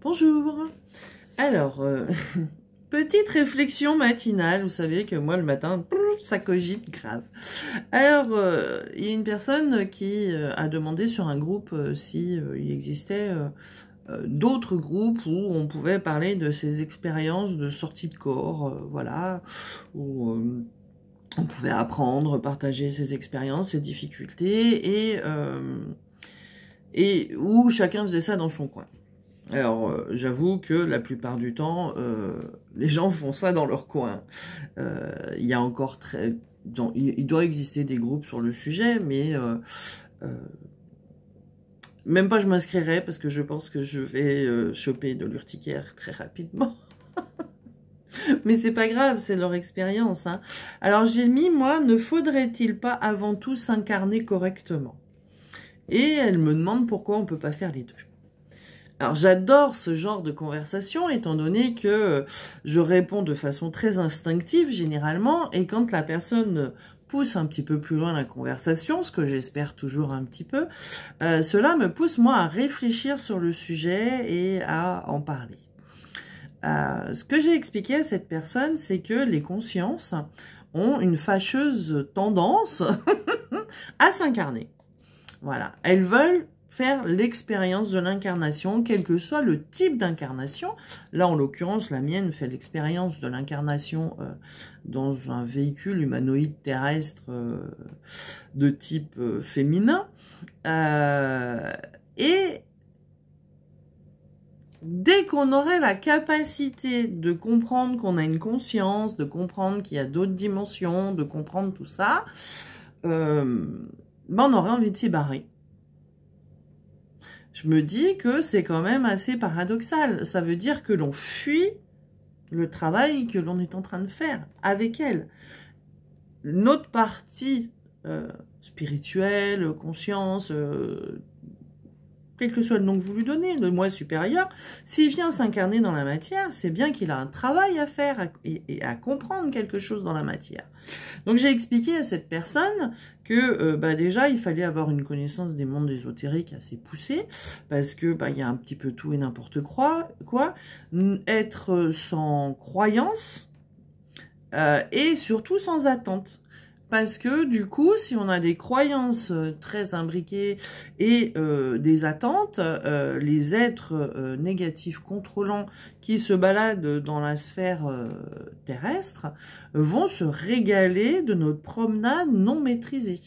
Bonjour. Alors, petite réflexion matinale. Vous savez que moi, le matin, ça cogite grave. Alors, il y a une personne qui a demandé sur un groupe si il existait d'autres groupes où on pouvait parler de ses expériences de sortie de corps, voilà, où on pouvait apprendre, partager ses expériences, ses difficultés, et où chacun faisait ça dans son coin. Alors, j'avoue que la plupart du temps, les gens font ça dans leur coin. Il y a encore il doit exister des groupes sur le sujet, mais même pas je m'inscrirai parce que je pense que je vais choper de l'urticaire très rapidement. Mais c'est pas grave, c'est leur expérience, hein. Alors j'ai mis, moi, ne faudrait-il pas avant tout s'incarner correctement? Et elle me demande pourquoi on peut pas faire les deux. Alors j'adore ce genre de conversation étant donné que je réponds de façon très instinctive généralement, et quand la personne pousse un petit peu plus loin la conversation, ce que j'espère toujours un petit peu, cela me pousse moi à réfléchir sur le sujet et à en parler. Ce que j'ai expliqué à cette personne, c'est que les consciences ont une fâcheuse tendance à s'incarner. Voilà, elles veulent faire l'expérience de l'incarnation, quel que soit le type d'incarnation. Là, en l'occurrence, la mienne fait l'expérience de l'incarnation dans un véhicule humanoïde terrestre de type féminin. Et dès qu'on aurait la capacité de comprendre qu'on a une conscience, de comprendre qu'il y a d'autres dimensions, de comprendre tout ça, on aurait envie de s'y barrer. Je me dis que c'est quand même assez paradoxal. Ça veut dire que l'on fuit le travail que l'on est en train de faire avec elle. Notre partie spirituelle, conscience, quel que soit le nom que vous lui donnez, le moi supérieur, s'il vient s'incarner dans la matière, c'est bien qu'il a un travail à faire et à comprendre quelque chose dans la matière. Donc j'ai expliqué à cette personne que déjà il fallait avoir une connaissance des mondes ésotériques assez poussée, parce que il y a un petit peu tout et n'importe quoi, être sans croyance et surtout sans attente. Parce que du coup, si on a des croyances très imbriquées et des attentes, les êtres négatifs contrôlants qui se baladent dans la sphère terrestre vont se régaler de notre promenade non maîtrisée.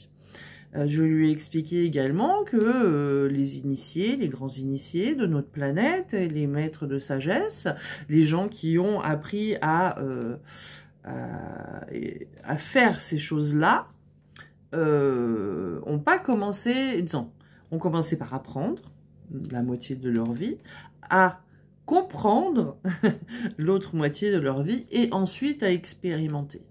Je lui ai expliqué également que les initiés, les grands initiés de notre planète, les maîtres de sagesse, les gens qui ont appris à faire ces choses-là, ont pas commencé, disons, ont commencé par apprendre la moitié de leur vie, à comprendre l'autre moitié de leur vie, et ensuite à expérimenter.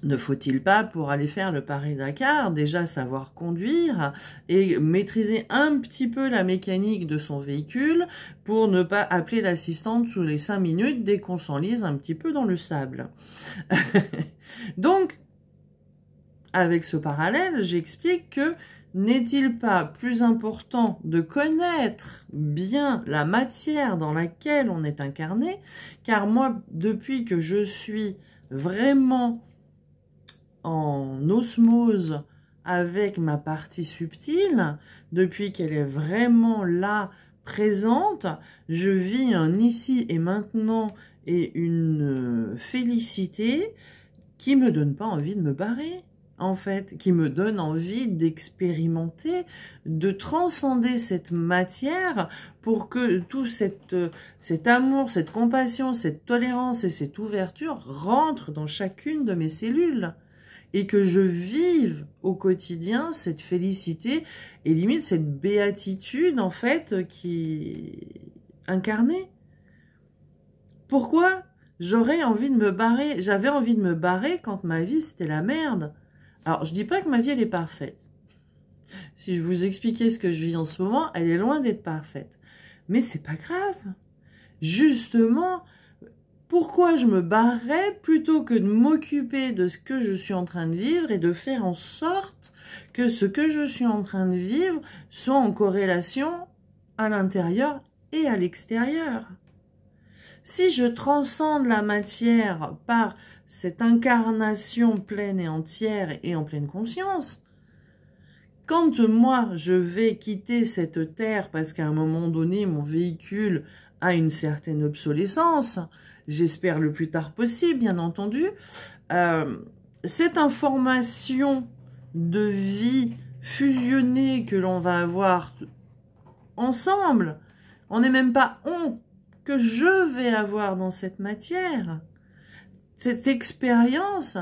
Ne faut-il pas, pour aller faire le Paris-Dakar, déjà savoir conduire et maîtriser un petit peu la mécanique de son véhicule pour ne pas appeler l'assistante sous les 5 minutes dès qu'on s'enlise un petit peu dans le sable? Donc, avec ce parallèle, j'explique que n'est-il pas plus important de connaître bien la matière dans laquelle on est incarné? Car moi, depuis que je suis vraiment en osmose avec ma partie subtile, depuis qu'elle est vraiment là, présente, je vis un ici et maintenant et une félicité qui me donne pas envie de me barrer, en fait, qui me donne envie d'expérimenter, de transcender cette matière pour que tout cet amour, cette compassion, cette tolérance et cette ouverture rentrent dans chacune de mes cellules. Et que je vive au quotidien cette félicité et limite cette béatitude, en fait, qui est incarnée. Pourquoi j'aurais envie de me barrer? J'avais envie de me barrer quand ma vie, c'était la merde. Alors, je dis pas que ma vie, elle est parfaite. Si je vous expliquais ce que je vis en ce moment, elle est loin d'être parfaite. Mais c'est pas grave. Justement, pourquoi je me barrerais plutôt que de m'occuper de ce que je suis en train de vivre et de faire en sorte que ce que je suis en train de vivre soit en corrélation à l'intérieur et à l'extérieur. Si je transcende la matière par cette incarnation pleine et entière et en pleine conscience, quand moi je vais quitter cette terre parce qu'à un moment donné mon véhicule a une certaine obsolescence, j'espère le plus tard possible bien entendu, cette information de vie fusionnée que l'on va avoir ensemble, on n'est même pas que je vais avoir dans cette matière, cette expérience,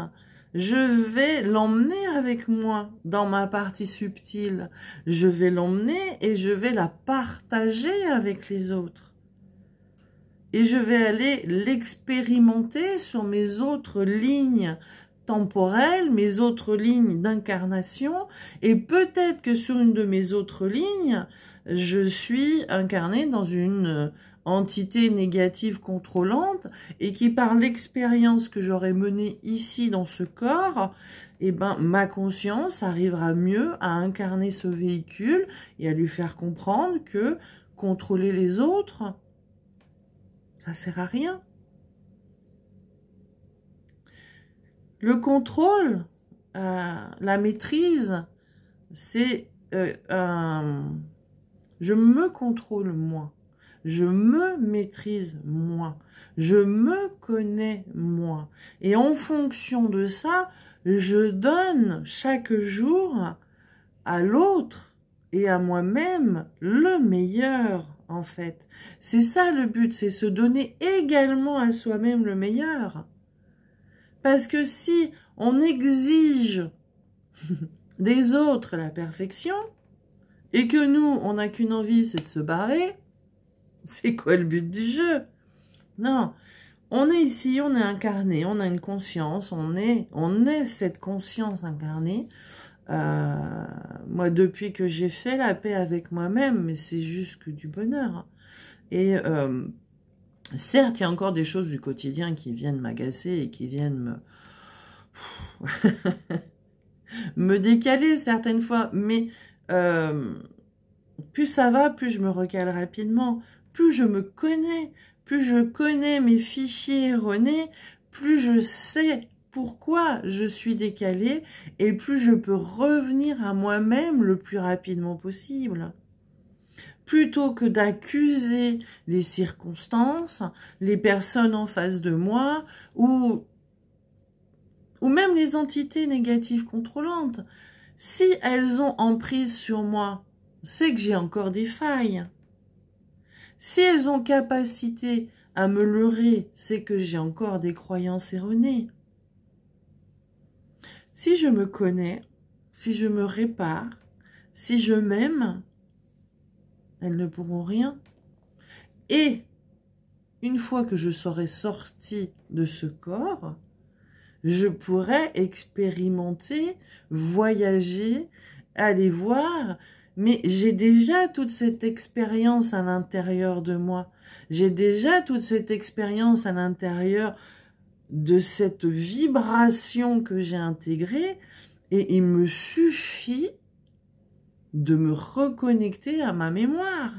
je vais l'emmener avec moi dans ma partie subtile. Je vais l'emmener et je vais la partager avec les autres. Et je vais aller l'expérimenter sur mes autres lignes temporelles, mes autres lignes d'incarnation. Et peut-être que sur une de mes autres lignes, je suis incarnée dans une entité négative contrôlante et qui par l'expérience que j'aurais menée ici dans ce corps, eh ben, ma conscience arrivera mieux à incarner ce véhicule et à lui faire comprendre que contrôler les autres, ça sert à rien. Le contrôle, la maîtrise, c'est je me contrôle moi. Je me maîtrise moi, je me connais moi. Et en fonction de ça, je donne chaque jour à l'autre et à moi-même le meilleur en fait. C'est ça le but, c'est se donner également à soi-même le meilleur. Parce que si on exige des autres la perfection et que nous, on n'a qu'une envie, c'est de se barrer, c'est quoi le but du jeu? Non, on est ici, on est incarné, on a une conscience, on est cette conscience incarnée. Moi, depuis que j'ai fait la paix avec moi-même, mais c'est juste que du bonheur. Et certes, il y a encore des choses du quotidien qui viennent m'agacer et qui viennent me décaler certaines fois, mais plus ça va, plus je me recale rapidement. Plus je me connais, plus je connais mes fichiers erronés, plus je sais pourquoi je suis décalée et plus je peux revenir à moi-même le plus rapidement possible. Plutôt que d'accuser les circonstances, les personnes en face de moi ou même les entités négatives contrôlantes. Si elles ont emprise sur moi, c'est que j'ai encore des failles. Si elles ont capacité à me leurrer, c'est que j'ai encore des croyances erronées. Si je me connais, si je me répare, si je m'aime, elles ne pourront rien. Et une fois que je serai sortie de ce corps, je pourrai expérimenter, voyager, aller voir. Mais j'ai déjà toute cette expérience à l'intérieur de moi. J'ai déjà toute cette expérience à l'intérieur de cette vibration que j'ai intégrée. Et il me suffit de me reconnecter à ma mémoire.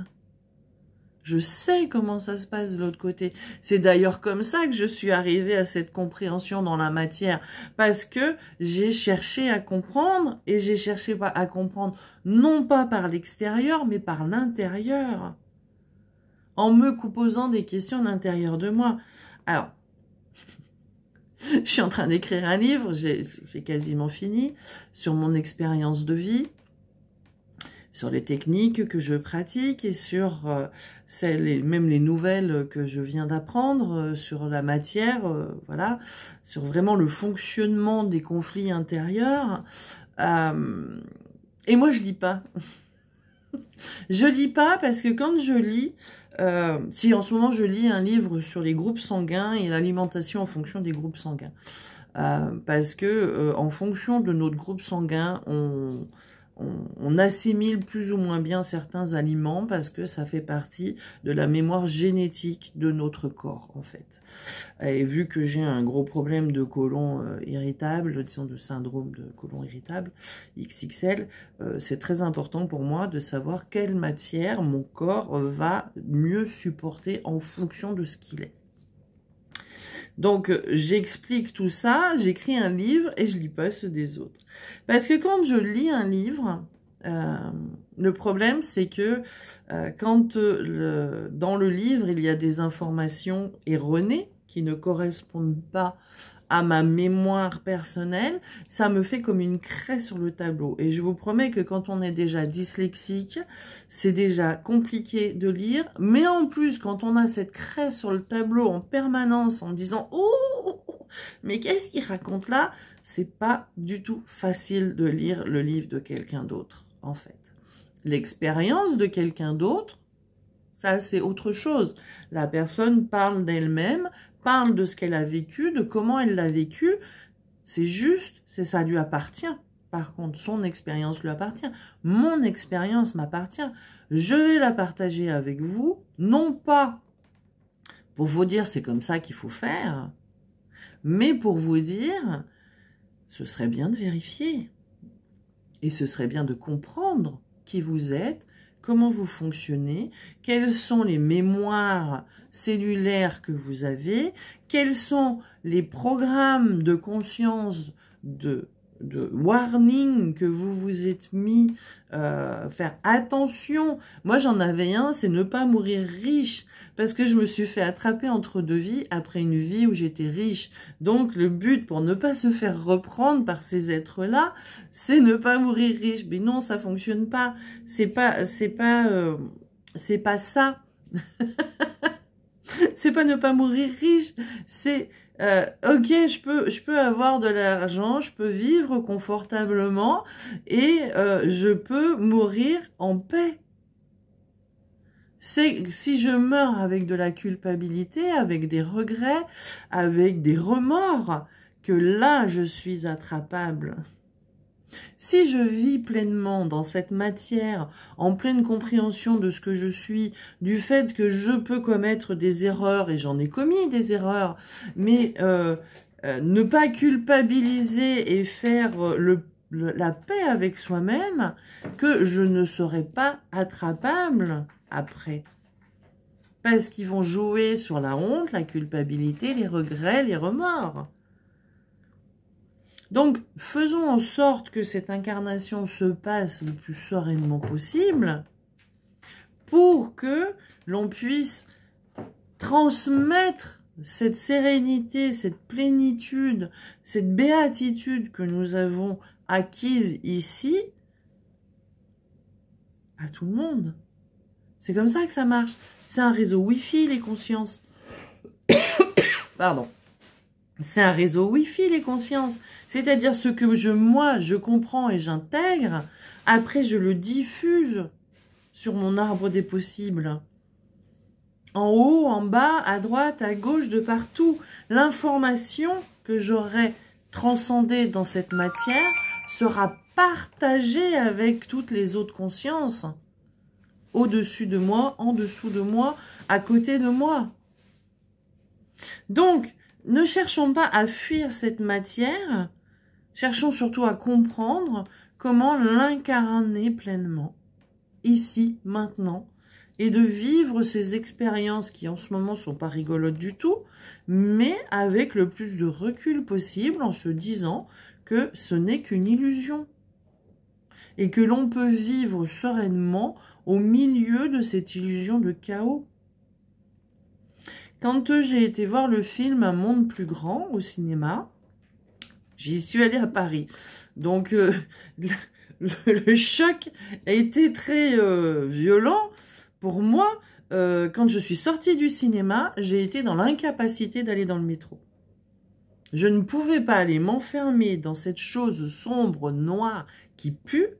Je sais comment ça se passe de l'autre côté. C'est d'ailleurs comme ça que je suis arrivée à cette compréhension dans la matière. Parce que j'ai cherché à comprendre, et j'ai cherché à comprendre non pas par l'extérieur, mais par l'intérieur. En me posant des questions à l'intérieur de moi. Alors, je suis en train d'écrire un livre, j'ai quasiment fini, sur mon expérience de vie, sur les techniques que je pratique et sur même les nouvelles que je viens d'apprendre sur la matière, voilà, sur vraiment le fonctionnement des conflits intérieurs. Et moi, je lis pas. Je lis pas parce que quand je lis, si en ce moment je lis un livre sur les groupes sanguins et l'alimentation en fonction des groupes sanguins, parce que en fonction de notre groupe sanguin, on assimile plus ou moins bien certains aliments parce que ça fait partie de la mémoire génétique de notre corps, en fait. Et vu que j'ai un gros problème de côlon irritable, disons de syndrome de côlon irritable, XXL, c'est très important pour moi de savoir quelle matière mon corps va mieux supporter en fonction de ce qu'il est. Donc, j'explique tout ça, j'écris un livre et je lis pas ceux des autres. Parce que quand je lis un livre, le problème, c'est que quand dans le livre, il y a des informations erronées qui ne correspondent pas à ma mémoire personnelle, ça me fait comme une craie sur le tableau. Et je vous promets que quand on est déjà dyslexique, c'est déjà compliqué de lire. Mais en plus, quand on a cette craie sur le tableau en permanence, en disant « Oh, mais qu'est-ce qu'il raconte là ?» C'est pas du tout facile de lire le livre de quelqu'un d'autre, en fait. L'expérience de quelqu'un d'autre, ça c'est autre chose. La personne parle d'elle-même, parle de ce qu'elle a vécu, de comment elle l'a vécu. C'est juste, ça lui appartient. Par contre, son expérience lui appartient. Mon expérience m'appartient. Je vais la partager avec vous, non pas pour vous dire c'est comme ça qu'il faut faire, mais pour vous dire, ce serait bien de vérifier. Et ce serait bien de comprendre qui vous êtes, comment vous fonctionnez, quelles sont les mémoires cellulaires que vous avez, quels sont les programmes de conscience, de warning que vous vous êtes mis, faire attention. Moi, j'en avais un, c'est ne pas mourir riche, parce que je me suis fait attraper entre deux vies, après une vie où j'étais riche. Donc, le but, pour ne pas se faire reprendre par ces êtres-là, c'est ne pas mourir riche. Mais non, ça fonctionne pas. C'est pas ça. C'est pas ne pas mourir riche, c'est ok, je peux avoir de l'argent, je peux vivre confortablement et je peux mourir en paix. C'est si je meurs avec de la culpabilité, avec des regrets, avec des remords, que là je suis attrapable. Si je vis pleinement dans cette matière, en pleine compréhension de ce que je suis, du fait que je peux commettre des erreurs, et j'en ai commis des erreurs, mais ne pas culpabiliser et faire la paix avec soi-même, que je ne serai pas attrapable après. Parce qu'ils vont jouer sur la honte, la culpabilité, les regrets, les remords. Donc, faisons en sorte que cette incarnation se passe le plus sereinement possible pour que l'on puisse transmettre cette sérénité, cette plénitude, cette béatitude que nous avons acquise ici à tout le monde. C'est comme ça que ça marche. C'est un réseau Wi-Fi, les consciences. Pardon. C'est un réseau Wi-Fi, les consciences. C'est-à-dire ce que moi, je comprends et j'intègre, après je le diffuse sur mon arbre des possibles. En haut, en bas, à droite, à gauche, de partout. L'information que j'aurai transcendée dans cette matière sera partagée avec toutes les autres consciences. Au-dessus de moi, en dessous de moi, à côté de moi. Donc, ne cherchons pas à fuir cette matière, cherchons surtout à comprendre comment l'incarner pleinement, ici, maintenant, et de vivre ces expériences qui en ce moment sont pas rigolotes du tout, mais avec le plus de recul possible en se disant que ce n'est qu'une illusion et que l'on peut vivre sereinement au milieu de cette illusion de chaos. Quand j'ai été voir le film Un monde plus grand au cinéma, j'y suis allée à Paris. Donc, le choc a été très violent pour moi. Quand je suis sortie du cinéma, j'ai été dans l'incapacité d'aller dans le métro. Je ne pouvais pas aller m'enfermer dans cette chose sombre, noire, qui pue,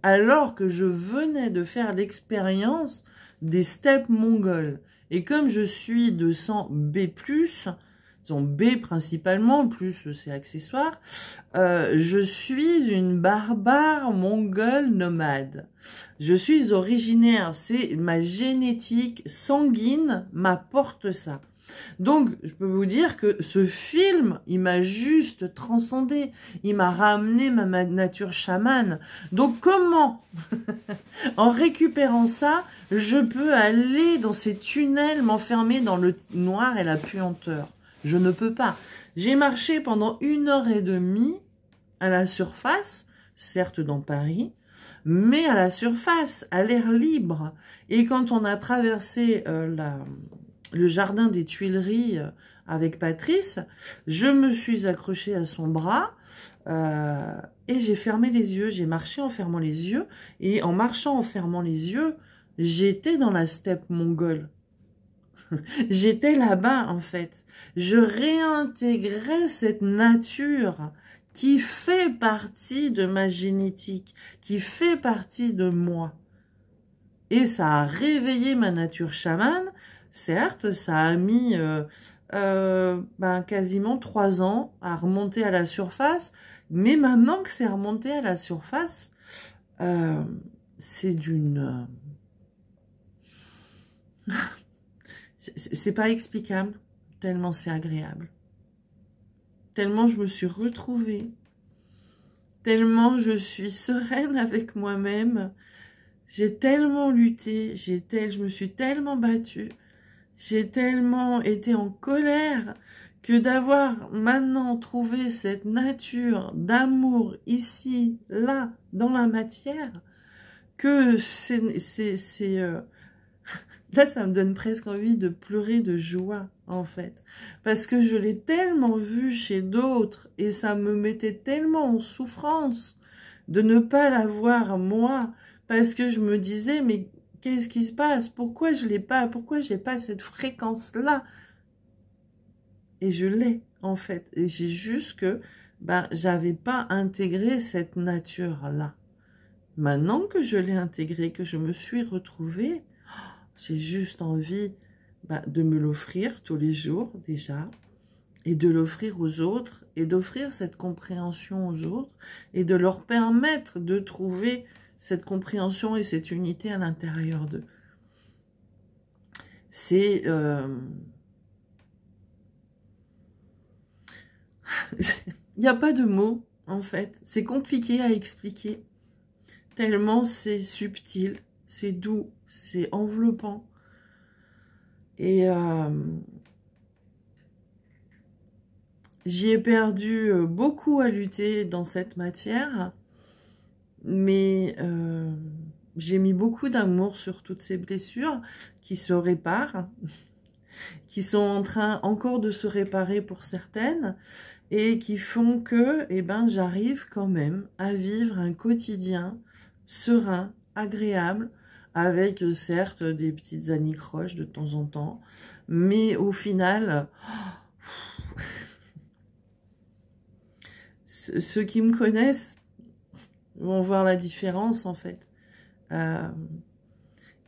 alors que je venais de faire l'expérience des steppes mongoles. Et comme je suis de sang B+, disons B principalement, plus c'est accessoire, je suis une barbare mongole nomade. Je suis originaire, c'est ma génétique sanguine m'apporte ça. Donc, je peux vous dire que ce film, il m'a juste transcendé. Il m'a ramené ma nature chamane. Donc, comment, en récupérant ça, je peux aller dans ces tunnels, m'enfermer dans le noir et la puanteur? Je ne peux pas. J'ai marché pendant 1h30 à la surface, certes dans Paris, mais à la surface, à l'air libre. Et quand on a traversé le jardin des Tuileries avec Patrice, je me suis accrochée à son bras et j'ai fermé les yeux. J'ai marché en fermant les yeux. Et en marchant en fermant les yeux, j'étais dans la steppe mongole. J'étais là-bas, en fait. Je réintégrais cette nature qui fait partie de ma génétique, qui fait partie de moi. Et ça a réveillé ma nature chamane. Certes, ça a mis quasiment 3 ans à remonter à la surface, mais maintenant que c'est remonté à la surface, c'est d'une... c'est pas explicable, tellement c'est agréable. Tellement je me suis retrouvée, tellement je suis sereine avec moi-même. J'ai tellement lutté, je me suis tellement battue. J'ai tellement été en colère que d'avoir maintenant trouvé cette nature d'amour ici, là, dans la matière, que là, ça me donne presque envie de pleurer de joie, en fait. Parce que je l'ai tellement vu chez d'autres et ça me mettait tellement en souffrance de ne pas l'avoir moi. Parce que je me disais, mais qu'est-ce qui se passe? Pourquoi je l'ai pas? Pourquoi j'ai pas cette fréquence-là? Et je l'ai, en fait. Et j'ai juste que, j'avais pas intégré cette nature-là. Maintenant que je l'ai intégrée, que je me suis retrouvée, j'ai juste envie de me l'offrir tous les jours, déjà, et de l'offrir aux autres, et d'offrir cette compréhension aux autres, et de leur permettre de trouver cette compréhension et cette unité à l'intérieur d'eux. C'est... Il n'y a pas de mots, en fait. C'est compliqué à expliquer. Tellement c'est subtil, c'est doux, c'est enveloppant. Et j'y ai perdu beaucoup à lutter dans cette matière. Mais j'ai mis beaucoup d'amour sur toutes ces blessures qui se réparent, qui sont en train encore de se réparer pour certaines, et qui font que j'arrive quand même à vivre un quotidien serein, agréable, avec certes des petites anicroches de temps en temps, mais au final, ceux qui me connaissent vont voir la différence en fait.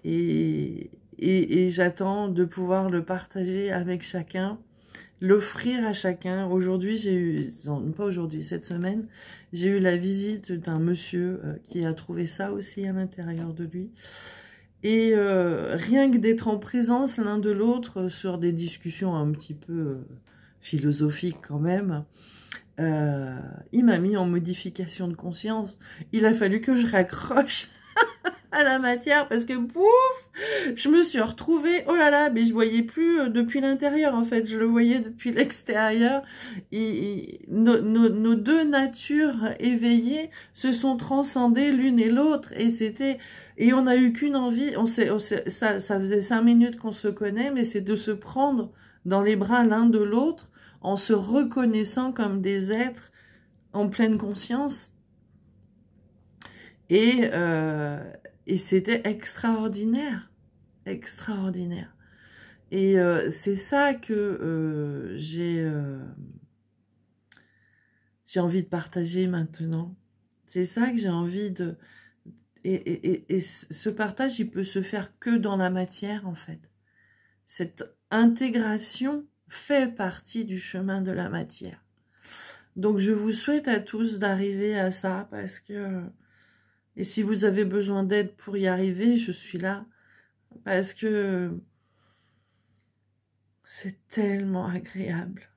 Et j'attends de pouvoir le partager avec chacun, l'offrir à chacun. Aujourd'hui, j'ai eu, non pas aujourd'hui, cette semaine, j'ai eu la visite d'un monsieur qui a trouvé ça aussi à l'intérieur de lui. Et rien que d'être en présence l'un de l'autre sur des discussions un petit peu philosophiques quand même, il m'a mis en modification de conscience. Il a fallu que je raccroche à la matière parce que pouf, je me suis retrouvée, oh là là, mais je voyais plus depuis l'intérieur en fait, je le voyais depuis l'extérieur. Nos deux natures éveillées se sont transcendées l'une et l'autre et on n'a eu qu'une envie, ça faisait 5 minutes qu'on se connaît, mais c'est de se prendre dans les bras l'un de l'autre en se reconnaissant comme des êtres en pleine conscience. Et c'était extraordinaire, extraordinaire. Et c'est ça que j'ai envie de partager maintenant. C'est ça que j'ai envie de... Et ce partage, il peut se faire que dans la matière, en fait. Cette intégration fait partie du chemin de la matière. Donc je vous souhaite à tous d'arriver à ça, parce que, et si vous avez besoin d'aide pour y arriver, je suis là, parce que c'est tellement agréable.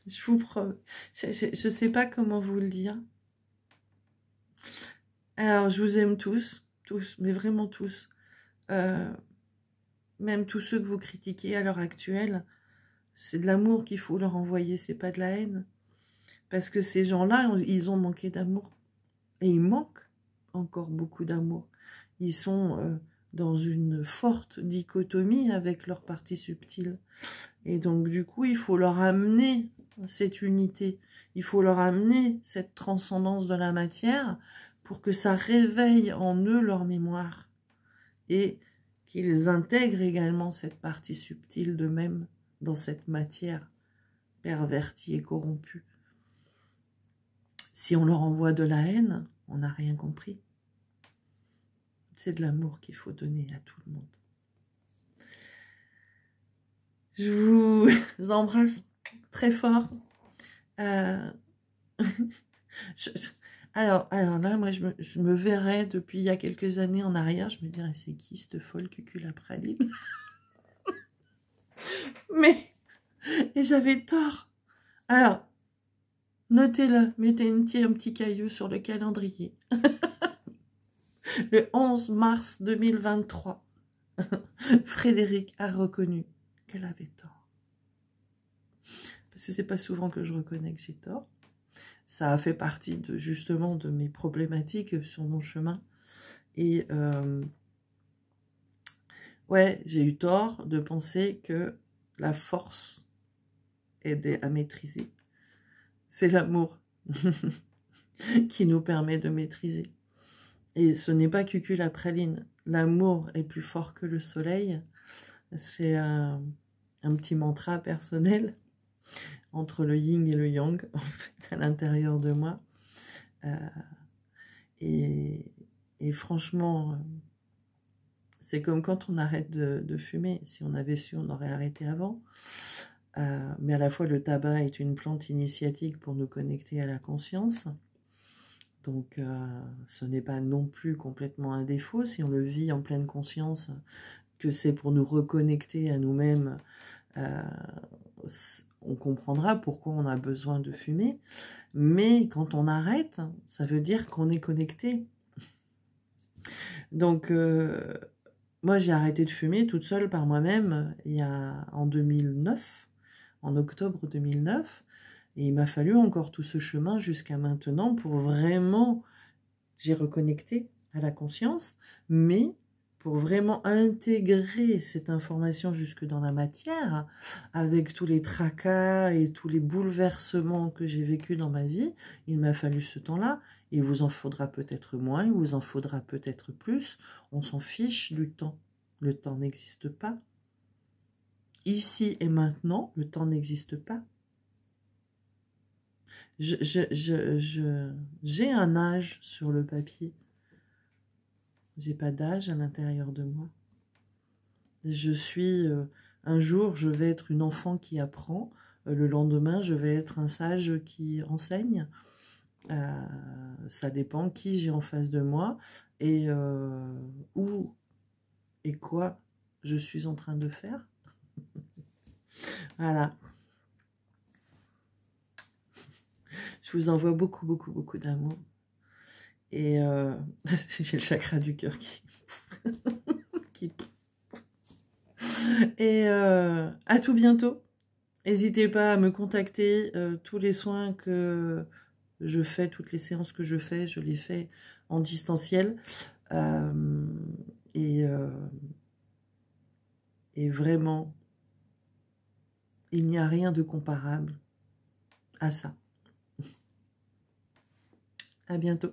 Je vous promets, je sais pas comment vous le dire. Alors je vous aime tous, mais vraiment tous. Même tous ceux que vous critiquez à l'heure actuelle, c'est de l'amour qu'il faut leur envoyer, c'est pas de la haine. Parce que ces gens-là, ils ont manqué d'amour. Et ils manquent encore beaucoup d'amour. Ils sont dans une forte dichotomie avec leur partie subtile. Et donc, du coup, il faut leur amener cette unité. Il faut leur amener cette transcendance de la matière pour que ça réveille en eux leur mémoire. Et qu'ils intègrent également cette partie subtile d'eux-mêmes dans cette matière pervertie et corrompue. Si on leur envoie de la haine, on n'a rien compris. C'est de l'amour qu'il faut donner à tout le monde. Je vous embrasse très fort. Alors là, moi, je me verrais depuis il y a quelques années en arrière. Je me dirais, c'est qui cette folle cuculapraline? Mais, et j'avais tort. Alors, notez-le, mettez un petit caillou sur le calendrier. Le 11 mars 2023, Frédéric a reconnu qu'elle avait tort. Parce que c'est pas souvent que je reconnais que j'ai tort. Ça a fait partie justement de mes problématiques sur mon chemin. Et ouais, j'ai eu tort de penser que la force aidait à maîtriser. C'est l'amour qui nous permet de maîtriser. Et ce n'est pas cuculapraline. L'amour est plus fort que le soleil. C'est un petit mantra personnel entre le yin et le yang, en fait, à l'intérieur de moi. Et franchement, c'est comme quand on arrête de fumer. Si on avait su, on aurait arrêté avant. Mais à la fois, le tabac est une plante initiatique pour nous connecter à la conscience. Donc, ce n'est pas non plus complètement un défaut si on le vit en pleine conscience, que c'est pour nous reconnecter à nous-mêmes. On comprendra pourquoi on a besoin de fumer. Mais quand on arrête, ça veut dire qu'on est connecté. Donc, moi, j'ai arrêté de fumer toute seule par moi-même en 2009, en octobre 2009. Et il m'a fallu encore tout ce chemin jusqu'à maintenant pour vraiment, j'ai reconnecté à la conscience, mais pour vraiment intégrer cette information jusque dans la matière, avec tous les tracas et tous les bouleversements que j'ai vécus dans ma vie, il m'a fallu ce temps-là. Il vous en faudra peut-être moins, il vous en faudra peut-être plus. On s'en fiche du temps. Le temps n'existe pas. Ici et maintenant, le temps n'existe pas. J'ai un âge sur le papier. J'ai pas d'âge à l'intérieur de moi. Je suis... un jour, je vais être une enfant qui apprend. Le lendemain, je vais être un sage qui enseigne. Ça dépend qui j'ai en face de moi et où et quoi je suis en train de faire. Voilà. Je vous envoie beaucoup, beaucoup, beaucoup d'amour. Et j'ai le chakra du cœur qui... Et à tout bientôt. N'hésitez pas à me contacter. Tous les soins que je fais, toutes les séances que je les fais en distanciel. Et vraiment, il n'y a rien de comparable à ça. À bientôt.